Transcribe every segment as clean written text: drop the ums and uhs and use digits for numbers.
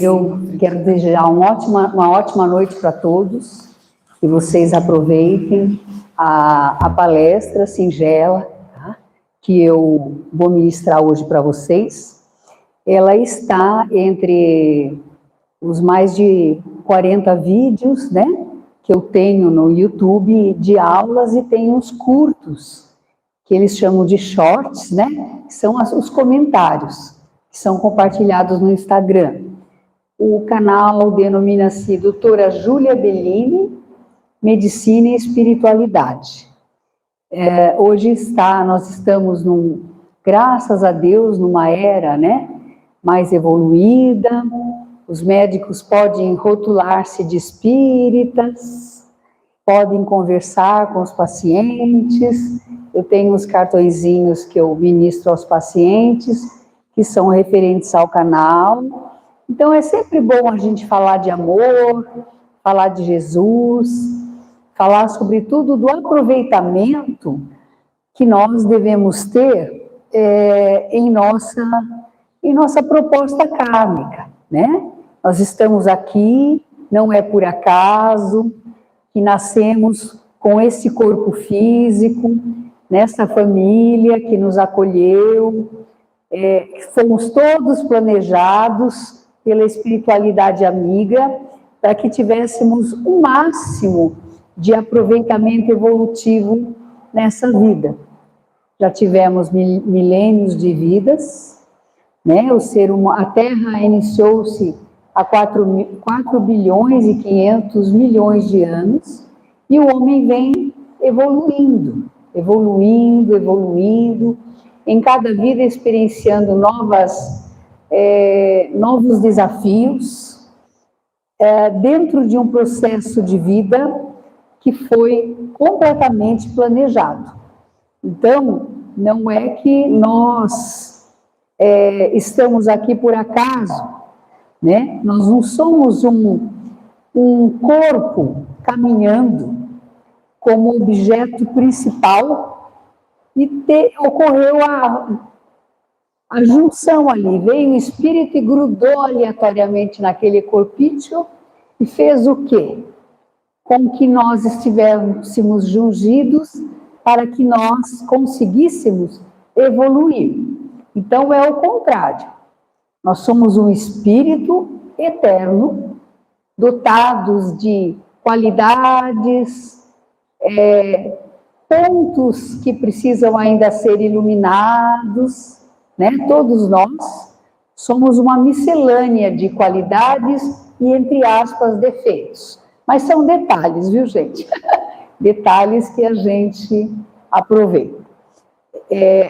Eu quero desejar uma ótima noite para todos, que vocês aproveitem a palestra singela, tá? Que eu vou ministrar hoje para vocês. Ela está entre os mais de 40 vídeos, né, que eu tenho no YouTube de aulas, e tem uns curtos, que eles chamam de shorts, né, que são os comentários, que são compartilhados no Instagram. O canal denomina-se Doutora Júlia Bellini, Medicina e Espiritualidade. Hoje nós estamos, graças a Deus, numa era, né, mais evoluída. Os médicos podem rotular-se de espíritas, podem conversar com os pacientes. Eu tenho uns cartõezinhos que eu ministro aos pacientes, que são referentes ao canal. Então, é sempre bom a gente falar de amor, falar de Jesus, falar sobretudo do aproveitamento que nós devemos ter em nossa proposta kármica, né? Nós estamos aqui, não é por acaso que nascemos com esse corpo físico, nessa família que nos acolheu, fomos todos planejados pela espiritualidade amiga, para que tivéssemos o máximo de aproveitamento evolutivo nessa vida. Já tivemos milênios de vidas, né? A Terra iniciou-se há 4 bilhões e 500 milhões de anos, e o homem vem evoluindo, em cada vida experienciando novos desafios, dentro de um processo de vida que foi completamente planejado. Então, não é que nós estamos aqui por acaso, né? Nós não somos um corpo caminhando como objeto principal, e ocorreu a junção ali, veio o espírito e grudou aleatoriamente naquele corpício e fez o quê? Com que nós estivéssemos jungidos para que nós conseguíssemos evoluir. Então, é o contrário. Nós somos um espírito eterno, dotados de qualidades, pontos que precisam ainda ser iluminados, né? Todos nós somos uma miscelânea de qualidades e, entre aspas, defeitos. Mas são detalhes, viu, gente? Detalhes que a gente aproveita.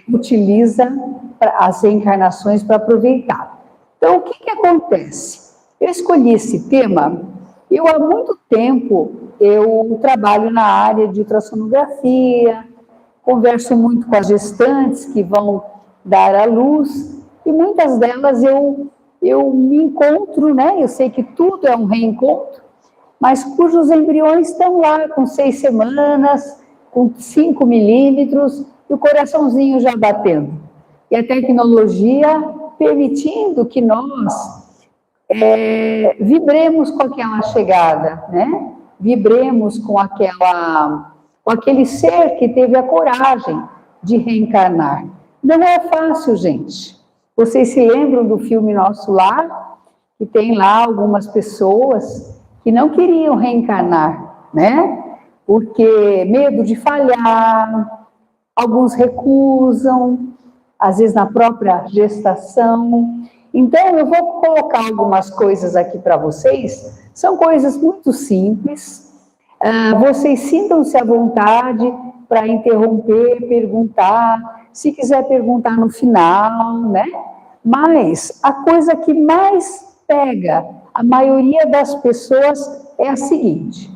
Utiliza as reencarnações para aproveitar. Então, o que acontece? Eu escolhi esse tema, há muito tempo, eu trabalho na área de ultrassonografia, converso muito com as gestantes que vão dar à luz, e muitas delas eu me encontro, né? Eu sei que tudo é um reencontro, mas cujos embriões estão lá com 6 semanas, com 5 milímetros, e o coraçãozinho já batendo. E a tecnologia permitindo que nós vibremos com aquela chegada, né? Vibremos com aquele ser que teve a coragem de reencarnar. Não é fácil, gente. Vocês se lembram do filme Nosso Lar? Que tem lá algumas pessoas que não queriam reencarnar, né? Porque medo de falhar, alguns recusam, às vezes na própria gestação. Então, eu vou colocar algumas coisas aqui para vocês, são coisas muito simples, vocês sintam-se à vontade para interromper, perguntar, se quiser perguntar no final, né? Mas a coisa que mais pega a maioria das pessoas é a seguinte: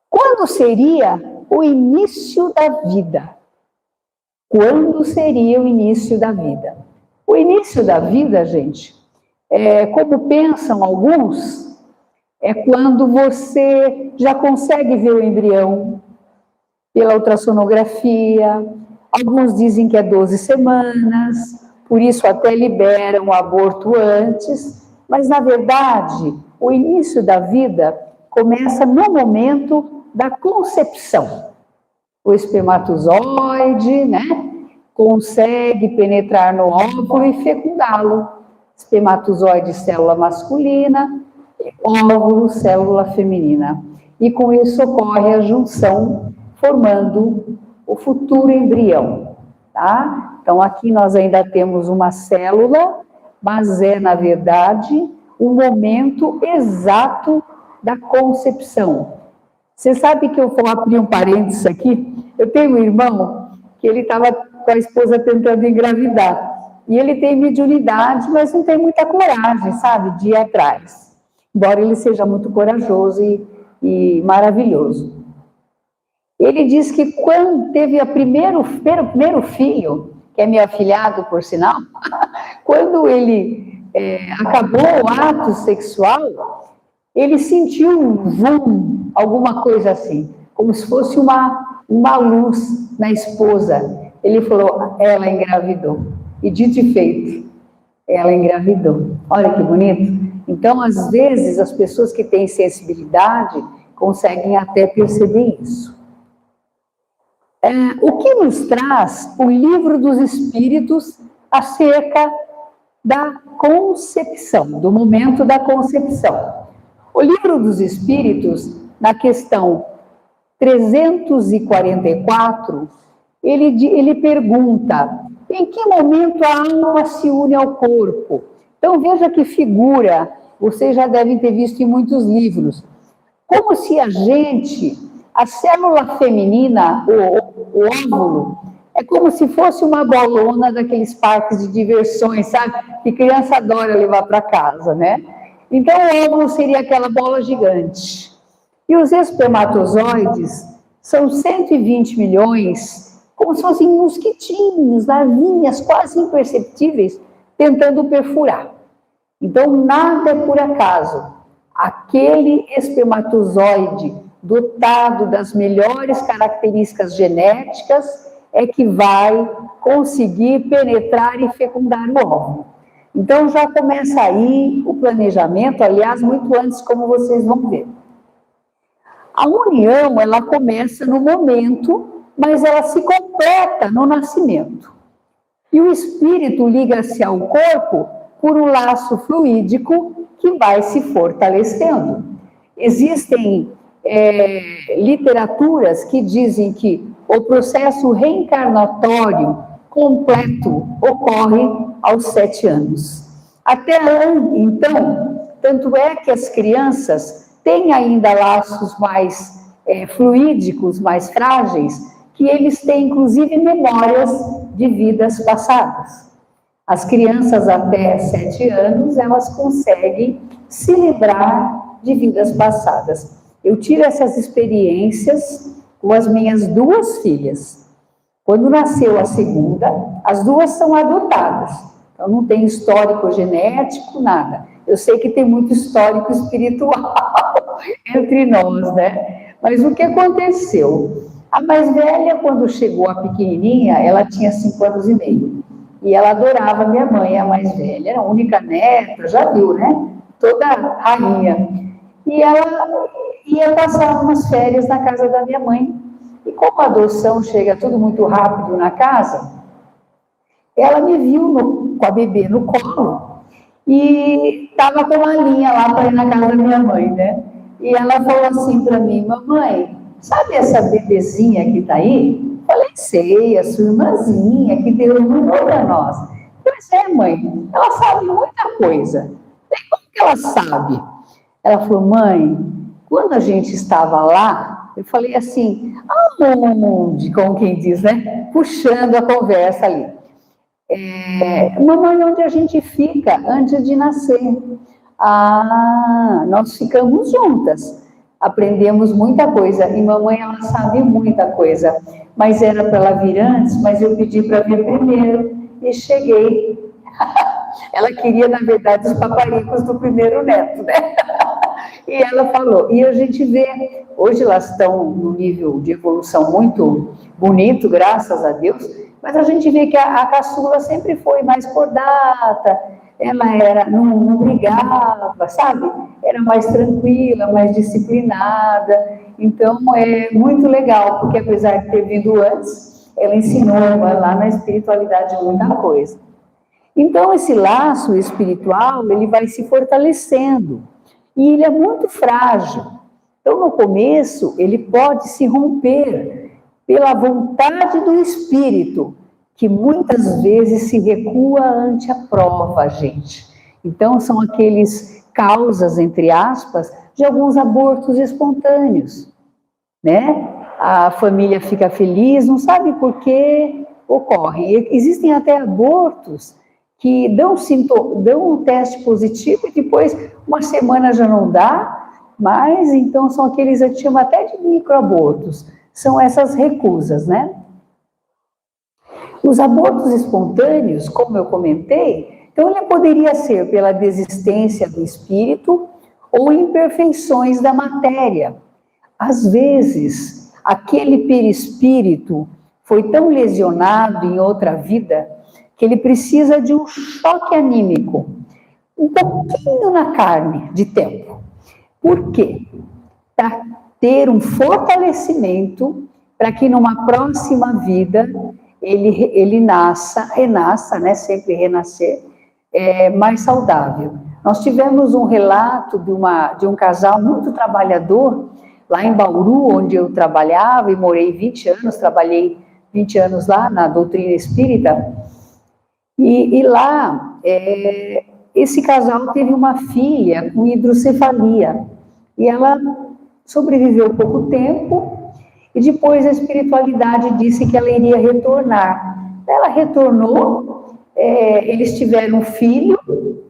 quando seria o início da vida? Quando seria o início da vida? O início da vida, gente, como pensam alguns, é quando você já consegue ver o embrião pela ultrassonografia. Alguns dizem que é 12 semanas, por isso até liberam o aborto antes, Mas, na verdade, o início da vida começa no momento da concepção. O espermatozoide, né, consegue penetrar no óvulo e fecundá-lo. Espermatozoide, célula masculina, óvulo, célula feminina. E com isso ocorre a junção, formando o futuro embrião, tá? Então, aqui nós ainda temos uma célula, mas é, na verdade, o momento exato da concepção. Você sabe que eu vou abrir um parênteses aqui? Eu tenho um irmão que ele estava com a esposa tentando engravidar. E ele tem mediunidade, mas não tem muita coragem, sabe, de ir atrás. Embora ele seja muito corajoso e maravilhoso. Ele diz que quando teve o primeiro filho, que é meu afilhado, por sinal, quando ele acabou o ato sexual, ele sentiu um vum, alguma coisa assim, como se fosse uma luz na esposa. Ele falou, ela engravidou. E dito e feito, ela engravidou. Olha que bonito. Então, às vezes, as pessoas que têm sensibilidade conseguem até perceber isso. O que nos traz o Livro dos Espíritos acerca da concepção, do momento da concepção? O Livro dos Espíritos, na questão 344, ele pergunta, em que momento a alma se une ao corpo? Então, veja que figura, vocês já devem ter visto em muitos livros, como se a célula feminina, o óvulo, é como se fosse uma bolona daqueles parques de diversões, sabe? Que criança adora levar para casa, né? Então, o óvulo seria aquela bola gigante. E os espermatozoides são 120 milhões, como se fossem mosquitinhos, larvinhas quase imperceptíveis, tentando perfurar. Então, nada é por acaso. Aquele espermatozoide dotado das melhores características genéticas é que vai conseguir penetrar e fecundar o óvulo. Então, já começa aí o planejamento, aliás, muito antes, como vocês vão ver. A união, ela começa no momento, mas ela se completa no nascimento. E o espírito liga-se ao corpo por um laço fluídico que vai se fortalecendo. Existem literaturas que dizem que o processo reencarnatório completo ocorre aos 7 anos. Até então, tanto é que as crianças têm ainda laços mais fluídicos, mais frágeis, que eles têm, inclusive, memórias de vidas passadas. As crianças até 7 anos, elas conseguem se livrar de vidas passadas. Eu tiro essas experiências com as minhas 2 filhas. Quando nasceu a segunda, as 2 são adotadas. Então, não tem histórico genético, nada. Eu sei que tem muito histórico espiritual entre nós, né? Mas o que aconteceu? A mais velha, quando chegou a pequenininha, ela tinha 5 anos e meio. E ela adorava minha mãe, a mais velha, era a única neta, já viu, né? Toda rainha. E ela ia passar umas férias na casa da minha mãe. E como a adoção chega tudo muito rápido na casa, ela me viu com a bebê no colo e estava com uma linha lá para ir na casa da minha mãe, né? E ela falou assim para mim, mamãe, sabe essa bebezinha que está aí? Falei, sei, a sua irmãzinha que Deus mandou para nós. Pois é, mãe, ela sabe muita coisa. E como que ela sabe? Ela falou, mãe, quando a gente estava lá, eu falei assim, aonde, como quem diz, né? Puxando a conversa ali. Mamãe, onde a gente fica antes de nascer? Nós ficamos juntas. Aprendemos muita coisa. E mamãe, ela sabe muita coisa. Mas era para ela vir antes, mas eu pedi para vir primeiro. E cheguei. Ela queria, na verdade, os paparicos do primeiro neto, né? E ela falou, e a gente vê, hoje elas estão num nível de evolução muito bonito, graças a Deus, mas a gente vê que a caçula sempre foi mais por data, ela não brigava, sabe? Era mais tranquila, mais disciplinada. Então, é muito legal, porque apesar de ter vindo antes, ela ensinou lá na espiritualidade muita coisa. Então, esse laço espiritual, ele vai se fortalecendo. E ele é muito frágil. Então, no começo, ele pode se romper pela vontade do espírito, que muitas vezes se recua ante a prova, gente. Então, são aqueles causas, entre aspas, de alguns abortos espontâneos, né? A família fica feliz, não sabe por que ocorre. Existem até abortos que dão um teste positivo e depois, uma semana já não dá, mas então são aqueles, a gente chama até de microabortos, são essas recusas, né? Os abortos espontâneos, como eu comentei, então ele poderia ser pela desistência do espírito ou imperfeições da matéria. Às vezes, aquele perispírito foi tão lesionado em outra vida que ele precisa de um choque anímico, um pouquinho na carne de tempo. Por quê? Para ter um fortalecimento para que numa próxima vida ele renasça, né, sempre renascer, mais saudável. Nós tivemos um relato de um casal muito trabalhador, lá em Bauru, onde eu trabalhava e morei 20 anos, trabalhei 20 anos lá na doutrina espírita, e lá esse casal teve uma filha com hidrocefalia, e ela sobreviveu pouco tempo, e depois a espiritualidade disse que ela iria retornar. Ela retornou, eles tiveram um filho,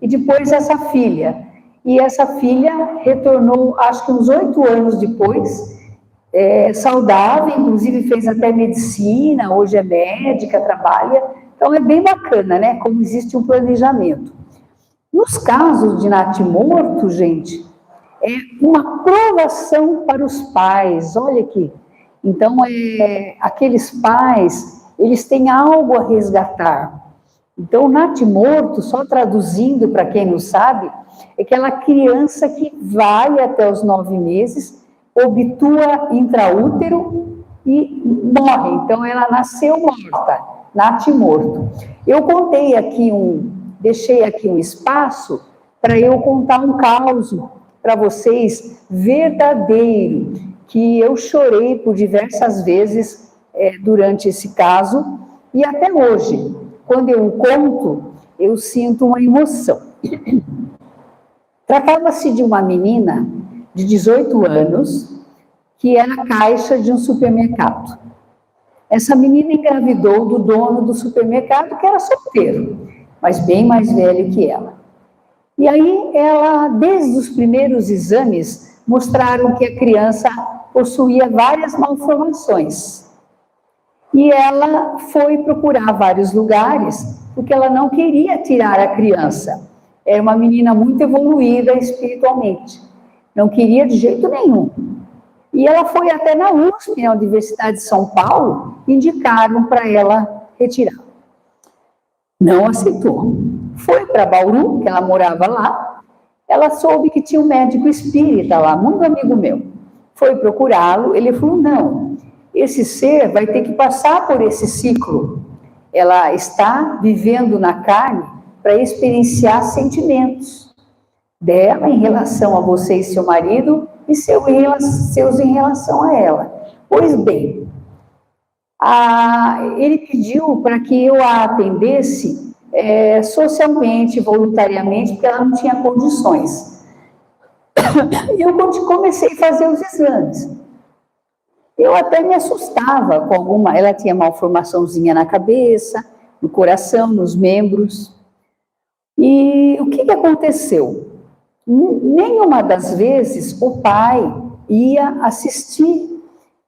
e depois essa filha. E essa filha retornou, acho que uns 8 anos depois, saudável, inclusive fez até medicina, hoje é médica, trabalha. Então é bem bacana, né? Como existe um planejamento. Nos casos de natimorto, gente, é uma provação para os pais, olha aqui. Então, aqueles pais, eles têm algo a resgatar. Então, o natimorto, só traduzindo para quem não sabe, é aquela criança que vai até os 9 meses, obtua intraútero e morre. Então, ela nasceu morta, natimorto. Eu contei aqui deixei aqui um espaço para eu contar um caso para vocês verdadeiro, que eu chorei por diversas vezes durante esse caso, e até hoje, quando eu o conto, eu sinto uma emoção. Tratava-se de uma menina de 18 anos, que era caixa de um supermercado. Essa menina engravidou do dono do supermercado, que era solteiro, mas bem mais velho que ela. E aí ela, desde os primeiros exames, mostraram que a criança possuía várias malformações. E ela foi procurar vários lugares, porque ela não queria tirar a criança. Era uma menina muito evoluída espiritualmente. Não queria de jeito nenhum. E ela foi até na USP, na Universidade de São Paulo, indicaram para ela retirar. Não aceitou. Foi para Bauru, que ela morava lá, ela soube que tinha um médico espírita lá, muito amigo meu. Foi procurá-lo, ele falou, não, esse ser vai ter que passar por esse ciclo. Ela está vivendo na carne para experienciar sentimentos dela em relação a você e seu marido e seus em relação a ela. Pois bem, ele pediu para que eu a atendesse socialmente, voluntariamente, porque ela não tinha condições. E eu comecei a fazer os exames. Eu até me assustava com alguma... Ela tinha malformaçãozinha na cabeça, no coração, nos membros. E o que aconteceu? Nenhuma das vezes o pai ia assistir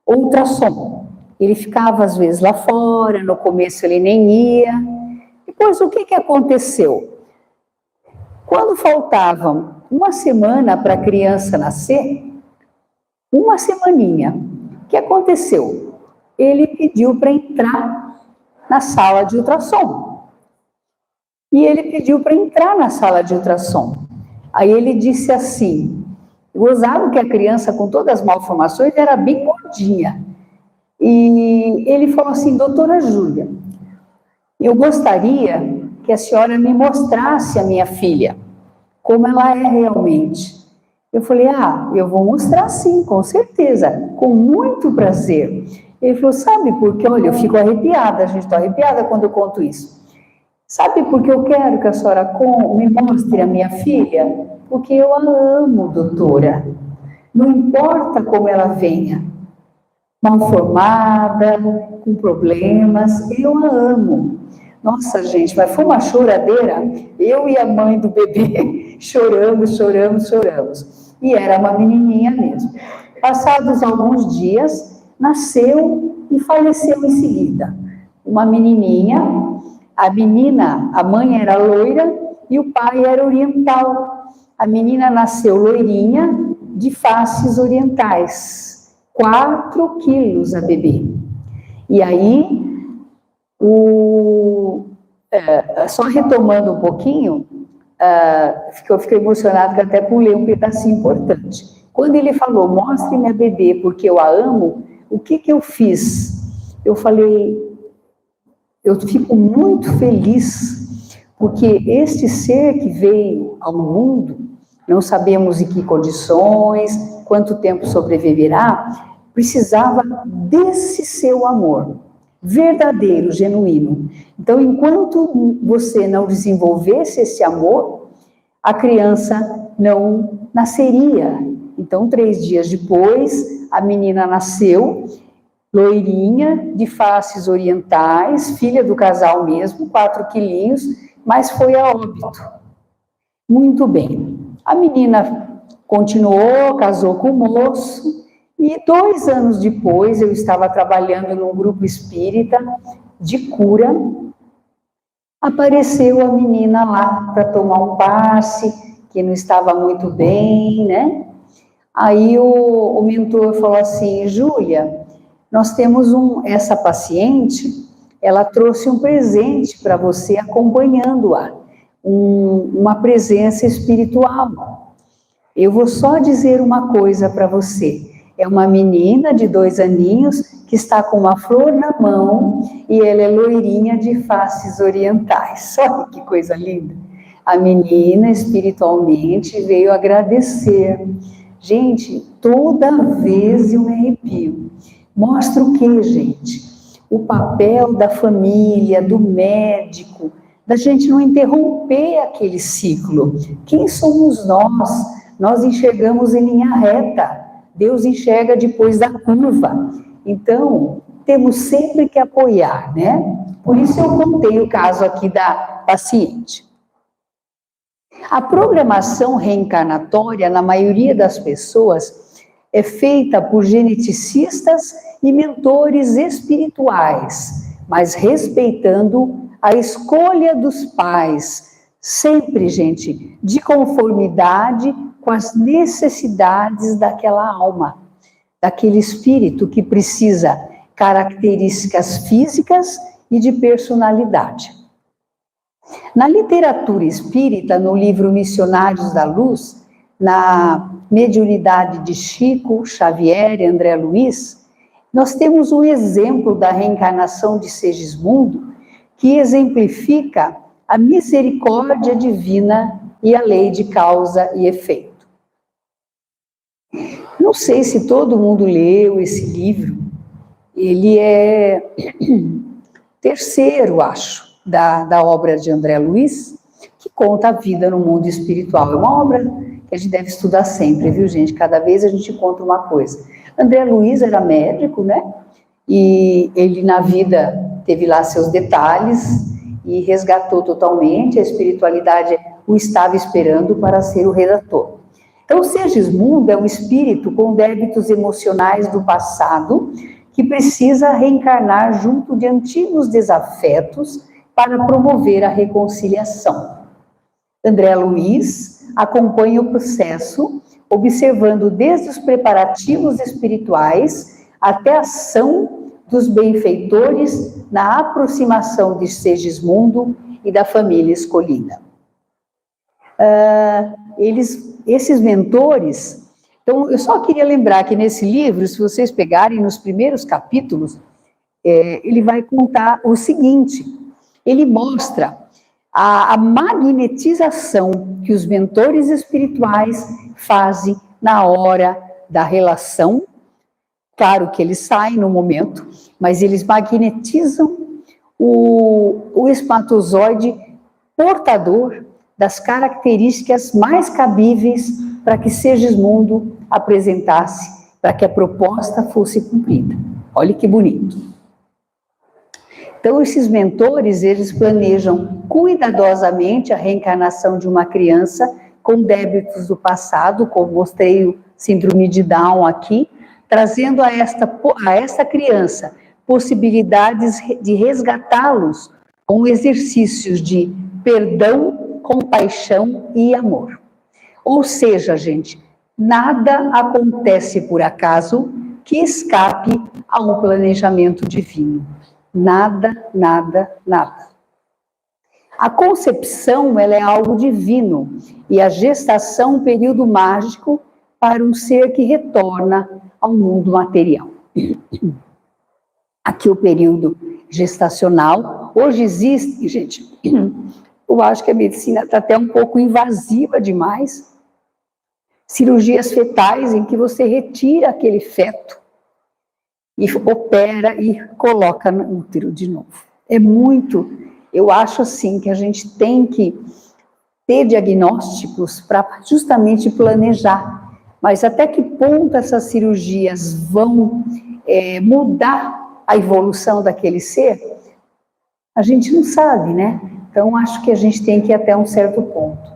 ultrassom. Ele ficava, às vezes, lá fora, no começo ele nem ia. Depois, o que aconteceu? Quando faltavam uma semana para a criança nascer, uma semaninha, o que aconteceu? Ele pediu para entrar na sala de ultrassom. E ele pediu para entrar na sala de ultrassom. Aí ele disse assim, gozado que a criança com todas as malformações era bem gordinha. E ele falou assim, doutora Júlia, eu gostaria que a senhora me mostrasse a minha filha, como ela é realmente. Eu falei, eu vou mostrar sim, com certeza, com muito prazer. Ele falou, sabe por quê? Olha, eu fico arrepiada, a gente está arrepiada quando eu conto isso. Sabe por que eu quero que a senhora me mostre a minha filha? Porque eu a amo, doutora. Não importa como ela venha, mal formada, com problemas, eu a amo. Nossa, gente, mas foi uma choradeira. Eu e a mãe do bebê choramos. E era uma menininha mesmo. Passados alguns dias, nasceu e faleceu em seguida. Uma menininha, a mãe era loira e o pai era oriental. A menina nasceu loirinha, de faces orientais. 4 quilos a bebê. E aí, só retomando um pouquinho, eu fiquei emocionada que até pulei um pedacinho importante. Quando ele falou, mostre minha bebê porque eu a amo, o que eu fiz? Eu falei, eu fico muito feliz, porque este ser que veio ao mundo, não sabemos em que condições, quanto tempo sobreviverá, precisava desse seu amor, verdadeiro, genuíno. Então, enquanto você não desenvolvesse esse amor, a criança não nasceria. Então, 3 dias depois, a menina nasceu, loirinha, de faces orientais, filha do casal mesmo, 4 quilinhos, mas foi a óbito. Muito bem. A menina continuou, casou com o moço, e 2 anos depois, eu estava trabalhando num grupo espírita de cura, apareceu a menina lá para tomar um passe, que não estava muito bem, né? Aí o mentor falou assim, Júlia, nós temos essa paciente, ela trouxe um presente para você acompanhando-a, uma presença espiritual. Eu vou só dizer uma coisa para você. É uma menina de 2 aninhos que está com uma flor na mão e ela é loirinha de faces orientais. Olha que coisa linda. A menina espiritualmente veio agradecer. Gente, toda vez eu me arrepio. Mostra o quê, gente? O papel da família, do médico, da gente não interromper aquele ciclo. Quem somos nós? Nós enxergamos em linha reta. Deus enxerga depois da curva. Então, temos sempre que apoiar, né? Por isso eu contei o caso aqui da paciente. A programação reencarnatória, na maioria das pessoas, é feita por geneticistas e mentores espirituais, mas respeitando a escolha dos pais, sempre, gente, de conformidade com as necessidades daquela alma, daquele espírito que precisa características físicas e de personalidade. Na literatura espírita, no livro Missionários da Luz, na mediunidade de Chico Xavier e André Luiz, nós temos um exemplo da reencarnação de Segismundo que exemplifica a misericórdia divina e a lei de causa e efeito. Não sei se todo mundo leu esse livro, ele é terceiro, acho, da obra de André Luiz, que conta a vida no mundo espiritual. É uma obra que a gente deve estudar sempre, viu, gente? Cada vez a gente encontra uma coisa. André Luiz era médico, né? E ele, na vida, teve lá seus detalhes e resgatou totalmente. A espiritualidade o estava esperando para ser o redator. Então, Segismundo é um espírito com débitos emocionais do passado que precisa reencarnar junto de antigos desafetos para promover a reconciliação. André Luiz acompanha o processo, observando desde os preparativos espirituais até a ação dos benfeitores na aproximação de Segismundo e da família escolhida. Esses mentores, então eu só queria lembrar que nesse livro, se vocês pegarem nos primeiros capítulos, ele vai contar o seguinte, ele mostra a magnetização que os mentores espirituais fazem na hora da relação. Claro que eles saem no momento, mas eles magnetizam o espermatozoide portador das características mais cabíveis para que Segismundo apresentasse, para que a proposta fosse cumprida. Olha que bonito. Então, esses mentores, eles planejam cuidadosamente a reencarnação de uma criança com débitos do passado, como mostrei o síndrome de Down aqui, trazendo a esta criança possibilidades de resgatá-los com exercícios de perdão, compaixão e amor. Ou seja, gente, nada acontece por acaso que escape a um planejamento divino. Nada, nada, nada. A concepção, ela é algo divino, e a gestação um período mágico para um ser que retorna ao mundo material. Aqui o período gestacional, hoje existe, gente, eu acho que a medicina está até um pouco invasiva demais, cirurgias fetais em que você retira aquele feto e opera e coloca no útero de novo. É muito, eu acho assim, que a gente tem que ter diagnósticos para justamente planejar, mas até que ponto essas cirurgias vão mudar a evolução daquele ser, a gente não sabe, né? Então, acho que a gente tem que ir até um certo ponto.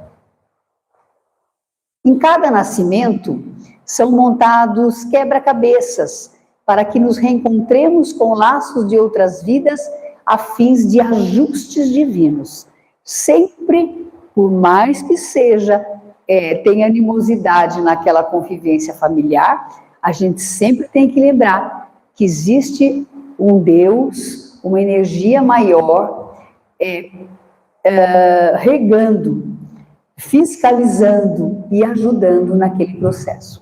Em cada nascimento, são montados quebra-cabeças para que nos reencontremos com laços de outras vidas a fins de ajustes divinos. Sempre, por mais que seja, tem animosidade naquela convivência familiar, a gente sempre tem que lembrar que existe um Deus, uma energia maior, regando, fiscalizando e ajudando naquele processo.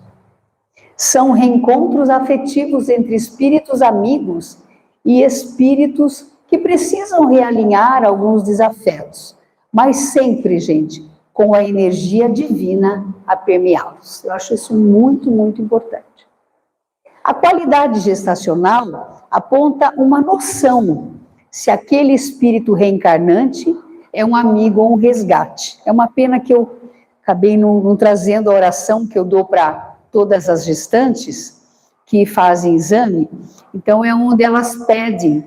São reencontros afetivos entre espíritos amigos e espíritos que precisam realinhar alguns desafetos, mas sempre, gente, com a energia divina a permeá-los. Eu acho isso muito, muito importante. A qualidade gestacional aponta uma noção se aquele espírito reencarnante é um amigo ou um resgate. É uma pena que eu acabei não trazendo a oração que eu dou para todas as gestantes que fazem exame. Então, é onde elas pedem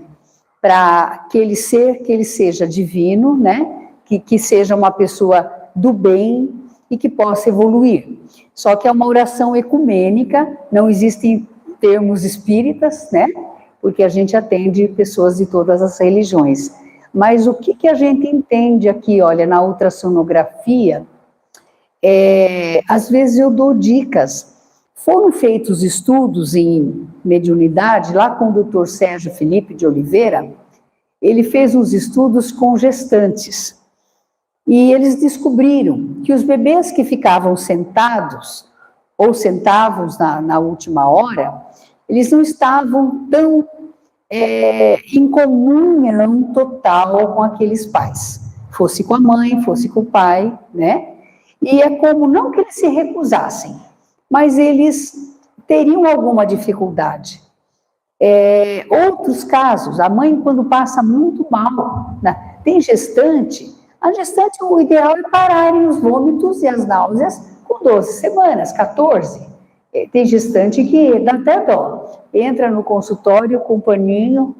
para aquele ser, que ele seja divino, né? Que seja uma pessoa do bem e que possa evoluir. Só que é uma oração ecumênica, não existem termos espíritas, né? Porque a gente atende pessoas de todas as religiões. Mas o que a gente entende aqui, olha, na ultrassonografia, às vezes eu dou dicas. Foram feitos estudos em mediunidade, lá com o Dr. Sérgio Felipe de Oliveira, ele fez uns estudos com gestantes. E eles descobriram que os bebês que ficavam sentados, ou sentavam na última hora, eles não estavam tão em comunhão total com aqueles pais. Fosse com a mãe, fosse com o pai, né? E é como, não que eles se recusassem, mas eles teriam alguma dificuldade. Outros casos, a mãe quando passa muito mal, né? Tem gestante, a gestante, o ideal é pararem os vômitos e as náuseas com 12 semanas, 14. Tem gestante que dá até dó, entra no consultório com paninho,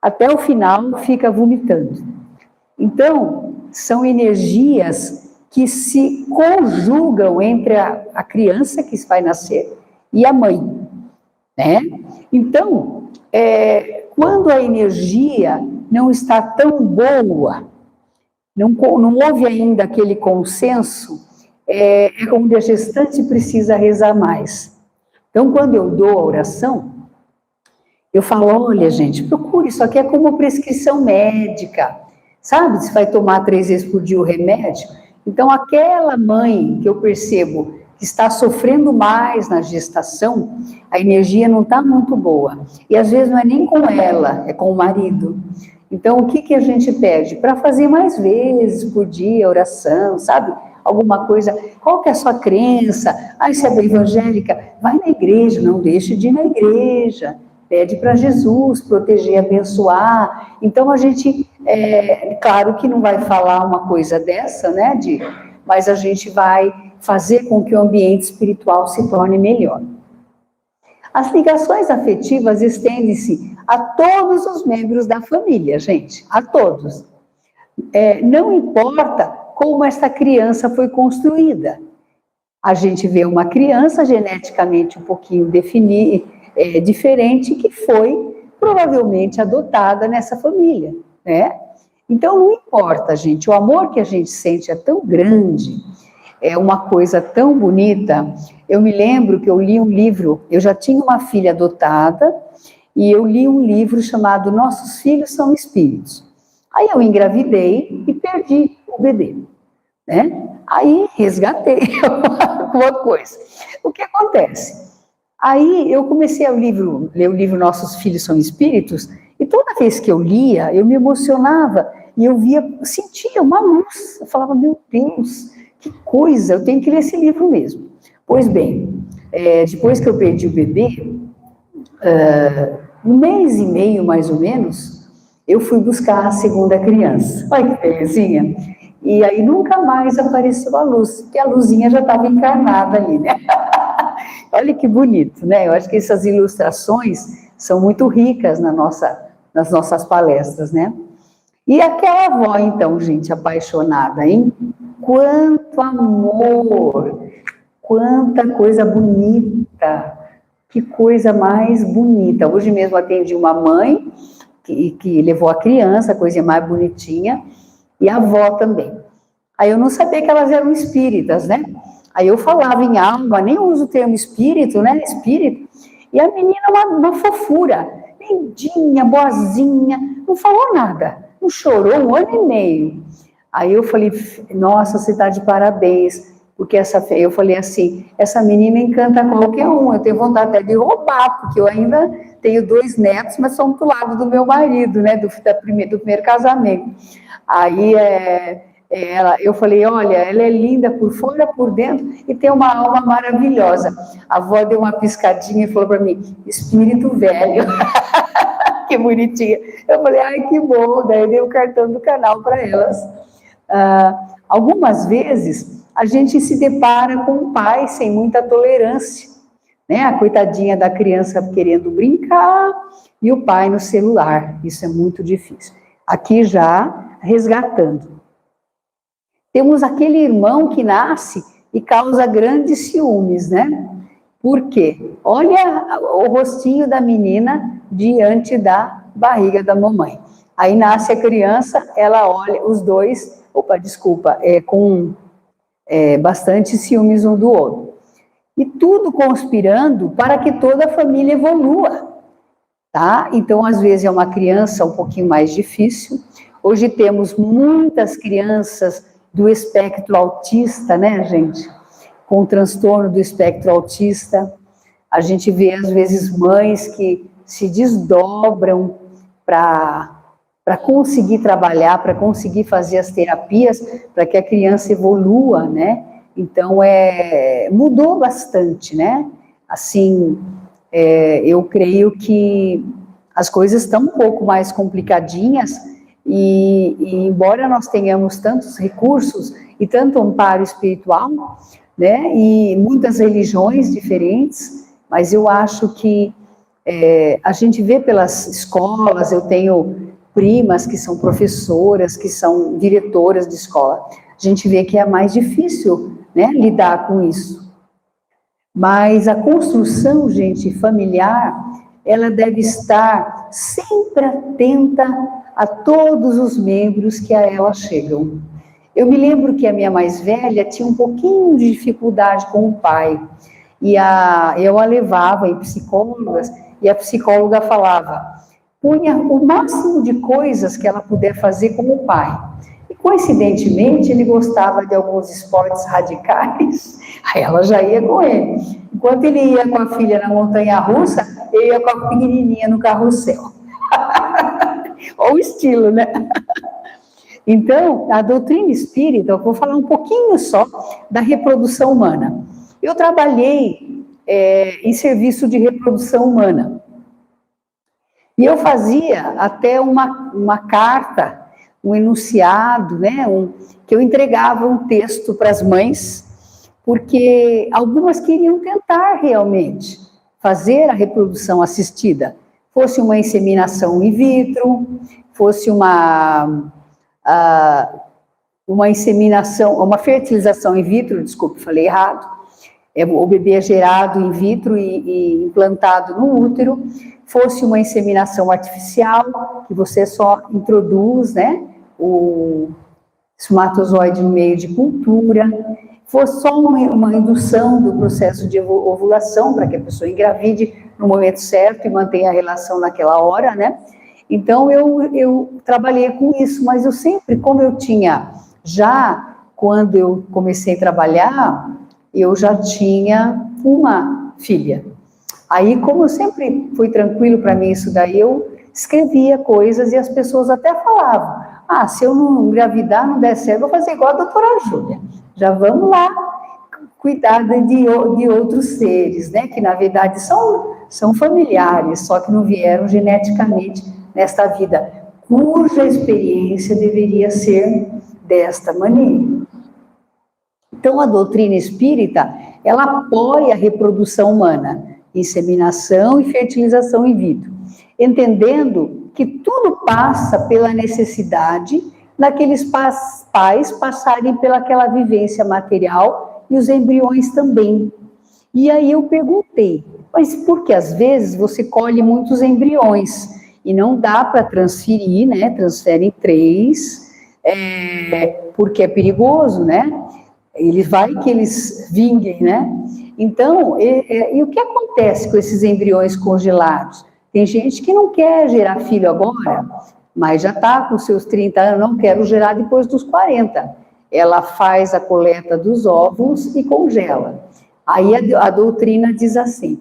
até o final fica vomitando. Então, são energias que se conjugam entre a criança que vai nascer e a mãe, né? Então, quando a energia não está tão boa, não houve ainda aquele consenso, onde a gestante precisa rezar mais. Então, quando eu dou a oração, eu falo, olha, gente, procure, isso aqui é como prescrição médica. sabe? Se vai tomar 3 vezes por dia o remédio. Então, aquela mãe que eu percebo que está sofrendo mais na gestação, a energia não está muito boa. E às vezes não é nem com ela, é com o marido. Então, o que a gente pede? Para fazer mais vezes por dia oração, sabe? Alguma coisa, qual que é a sua crença? Ah, se é evangélica, vai na igreja, não deixe de ir na igreja. Pede para Jesus proteger, abençoar. Então, a gente, claro que não vai falar uma coisa dessa, né, mas a gente vai fazer com que o ambiente espiritual se torne melhor. As ligações afetivas estendem-se a todos os membros da família, gente, a todos. Não importa como essa criança foi construída. A gente vê uma criança geneticamente um pouquinho diferente que foi provavelmente adotada nessa família, né? Então não importa, gente, o amor que a gente sente é tão grande, é uma coisa tão bonita. Eu me lembro que eu li um livro, eu já tinha uma filha adotada, e eu li um livro chamado Nossos Filhos São Espíritos. Aí eu engravidei e perdi o bebê, né? Aí resgatei alguma coisa. O que acontece? Aí eu comecei a ler o livro Nossos Filhos São Espíritos, e toda vez que eu lia, eu me emocionava, e eu sentia uma luz. Eu falava, meu Deus, que coisa, eu tenho que ler esse livro mesmo. Pois bem, depois que eu perdi o bebê, 1 mês e meio, mais ou menos, eu fui buscar a segunda criança. Olha que belezinha. E aí nunca mais apareceu a luz, porque a luzinha já estava encarnada ali, né? Olha que bonito, né? Eu acho que essas ilustrações são muito ricas nas nossas palestras, né? E aquela avó, então, gente, apaixonada, hein? Quanto amor, quanta coisa bonita, que coisa mais bonita. Hoje mesmo atendi uma mãe que levou a criança, a coisa mais bonitinha, e a avó também. Aí eu não sabia que elas eram espíritas, né? Aí eu falava em alma, nem uso o termo espírito, né? Espírito. E a menina, uma fofura, lindinha, boazinha, não falou nada, não chorou 1 ano e meio. Aí eu falei, nossa, você está de parabéns, porque eu falei assim, essa menina encanta qualquer um, eu tenho vontade até de roubar, porque eu ainda tenho 2 netos, mas são do lado do meu marido, né, do primeiro casamento. Aí eu falei, olha, ela é linda por fora, por dentro, e tem uma alma maravilhosa. A avó deu uma piscadinha e falou para mim, espírito velho. Que bonitinha. Eu falei, ai, que bom, daí dei o cartão do canal para elas. Algumas vezes, a gente se depara com um pai sem muita tolerância, né? A coitadinha da criança querendo brincar e o pai no celular. Isso é muito difícil. Aqui já resgatando. Temos aquele irmão que nasce e causa grandes ciúmes, né? Por quê? Olha o rostinho da menina diante da barriga da mamãe. Aí nasce a criança, ela olha os dois, com bastante ciúmes um do outro. E tudo conspirando para que toda a família evolua, tá? Então, às vezes é uma criança um pouquinho mais difícil. Hoje temos muitas crianças do espectro autista, né, gente? Com transtorno do espectro autista. A gente vê, às vezes, mães que se desdobram para conseguir trabalhar, para conseguir fazer as terapias, para que a criança evolua, né? Então, mudou bastante, né? Assim, eu creio que as coisas estão um pouco mais complicadinhas e embora nós tenhamos tantos recursos e tanto amparo espiritual, né? E muitas religiões diferentes, mas eu acho que a gente vê pelas escolas, eu tenho primas que são professoras, que são diretoras de escola, a gente vê que é mais difícil, né, lidar com isso. Mas a construção, gente, familiar, ela deve estar sempre atenta a todos os membros que a ela chegam. Eu me lembro que a minha mais velha tinha um pouquinho de dificuldade com o pai, e eu a levava em psicólogas, e a psicóloga falava, punha o máximo de coisas que ela puder fazer como pai. E, coincidentemente, ele gostava de alguns esportes radicais, aí ela já ia com ele. Enquanto ele ia com a filha na montanha-russa, eu ia com a pequenininha no carrossel. Olha o estilo, né? Então, a doutrina espírita, eu vou falar um pouquinho só da reprodução humana. Eu trabalhei em serviço de reprodução humana. E eu fazia até uma carta, um enunciado, né, que eu entregava um texto para as mães, porque algumas queriam tentar realmente fazer a reprodução assistida, fosse uma inseminação in vitro, fosse uma inseminação, uma fertilização in vitro, desculpe, falei errado, o bebê é gerado in vitro e implantado no útero, fosse uma inseminação artificial, que você só introduz, né, o espermatozoide no meio de cultura, fosse só uma indução do processo de ovulação, para que a pessoa engravide no momento certo e mantenha a relação naquela hora, né? Então, eu trabalhei com isso, mas eu sempre, como eu tinha, já quando eu comecei a trabalhar, eu já tinha uma filha. Aí, como sempre foi tranquilo para mim isso daí, eu escrevia coisas e as pessoas até falavam, se eu não engravidar, não der certo, eu vou fazer igual a doutora Júlia, já vamos lá cuidar de outros seres, né, que na verdade são familiares, só que não vieram geneticamente nesta vida, cuja experiência deveria ser desta maneira. Então, a doutrina espírita, ela apoia a reprodução humana, inseminação e fertilização in vitro, entendendo que tudo passa pela necessidade daqueles pais passarem pelaquela vivência material e os embriões também. E aí eu perguntei, mas por que às vezes você colhe muitos embriões e não dá para transferir, né? Transferem 3, porque é perigoso, né? Vai que eles vinguem, né? Então, e o que acontece com esses embriões congelados? Tem gente que não quer gerar filho agora, mas já está com seus 30 anos, não quero gerar depois dos 40. Ela faz a coleta dos óvulos e congela. Aí a doutrina diz assim,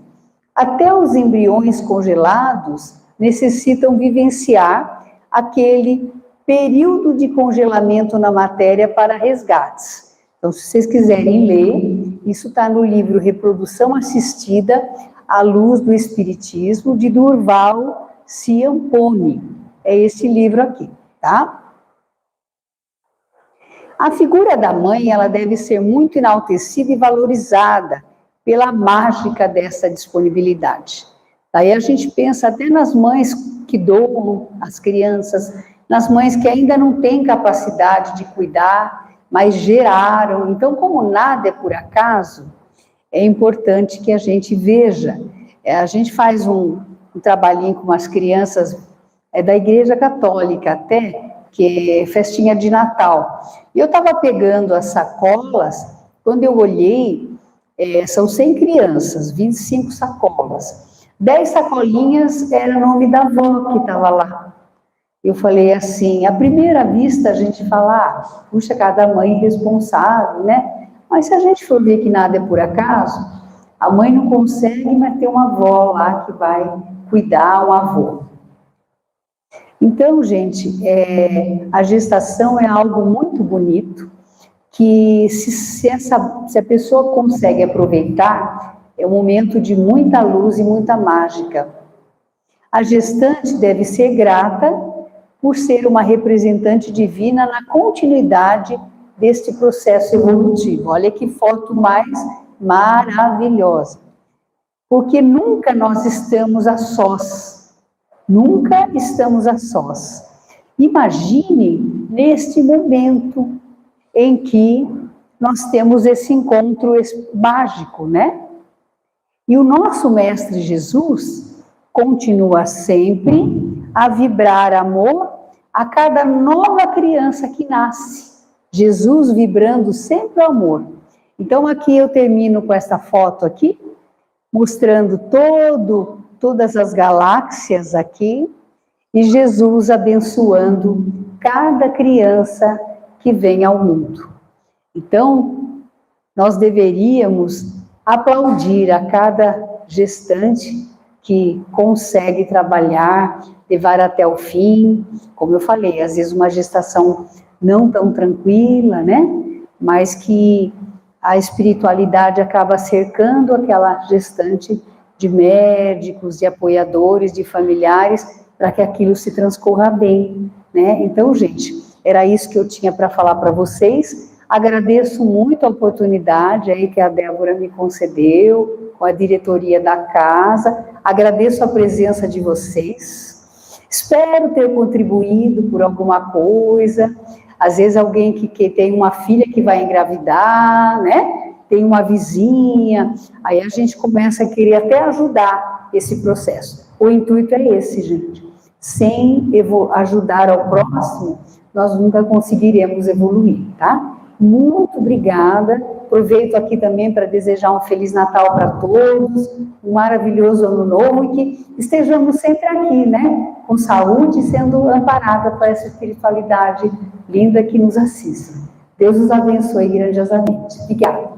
até os embriões congelados necessitam vivenciar aquele período de congelamento na matéria para resgates. Então, se vocês quiserem ler, isso está no livro Reprodução Assistida à Luz do Espiritismo, de Durval Ciampone. É esse livro aqui, tá? A figura da mãe, ela deve ser muito enaltecida e valorizada pela mágica dessa disponibilidade. Daí a gente pensa até nas mães que doam as crianças, nas mães que ainda não têm capacidade de cuidar, mas geraram. Então, como nada é por acaso, é importante que a gente veja. A gente faz um trabalhinho com umas crianças da Igreja Católica até, que é festinha de Natal. E eu estava pegando as sacolas, quando eu olhei, são 100 crianças, 25 sacolas. 10 sacolinhas era o nome da avó que estava lá. Eu falei assim, à primeira vista a gente fala, puxa, cada mãe responsável, né? Mas se a gente for ver que nada é por acaso, a mãe não consegue, mas tem uma avó lá que vai cuidar, um avô. Então, gente, a gestação é algo muito bonito, que se a pessoa consegue aproveitar, é um momento de muita luz e muita mágica. A gestante deve ser grata por ser uma representante divina na continuidade deste processo evolutivo. Olha que foto mais maravilhosa. Porque nunca nós estamos a sós. Nunca estamos a sós. Imagine neste momento em que nós temos esse encontro mágico, né? E o nosso Mestre Jesus continua sempre a vibrar amor a cada nova criança que nasce. Jesus vibrando sempre o amor. Então, aqui eu termino com essa foto aqui, mostrando todas as galáxias aqui, e Jesus abençoando cada criança que vem ao mundo. Então, nós deveríamos aplaudir a cada gestante que consegue trabalhar, levar até o fim. Como eu falei, às vezes uma gestação não tão tranquila, né? Mas que a espiritualidade acaba cercando aquela gestante de médicos, de apoiadores, de familiares, para que aquilo se transcorra bem, né? Então, gente, era isso que eu tinha para falar para vocês. Agradeço muito a oportunidade aí que a Débora me concedeu, com a diretoria da casa. Agradeço a presença de vocês. Espero ter contribuído por alguma coisa. Às vezes alguém que tem uma filha que vai engravidar, né? Tem uma vizinha, aí a gente começa a querer até ajudar esse processo. O intuito é esse, gente. Sem ajudar ao próximo, nós nunca conseguiremos evoluir, tá? Muito obrigada. Aproveito aqui também para desejar um Feliz Natal para todos, um maravilhoso Ano Novo e que estejamos sempre aqui, né? Com saúde, sendo amparada por essa espiritualidade linda que nos assiste. Deus os abençoe grandiosamente. Obrigada.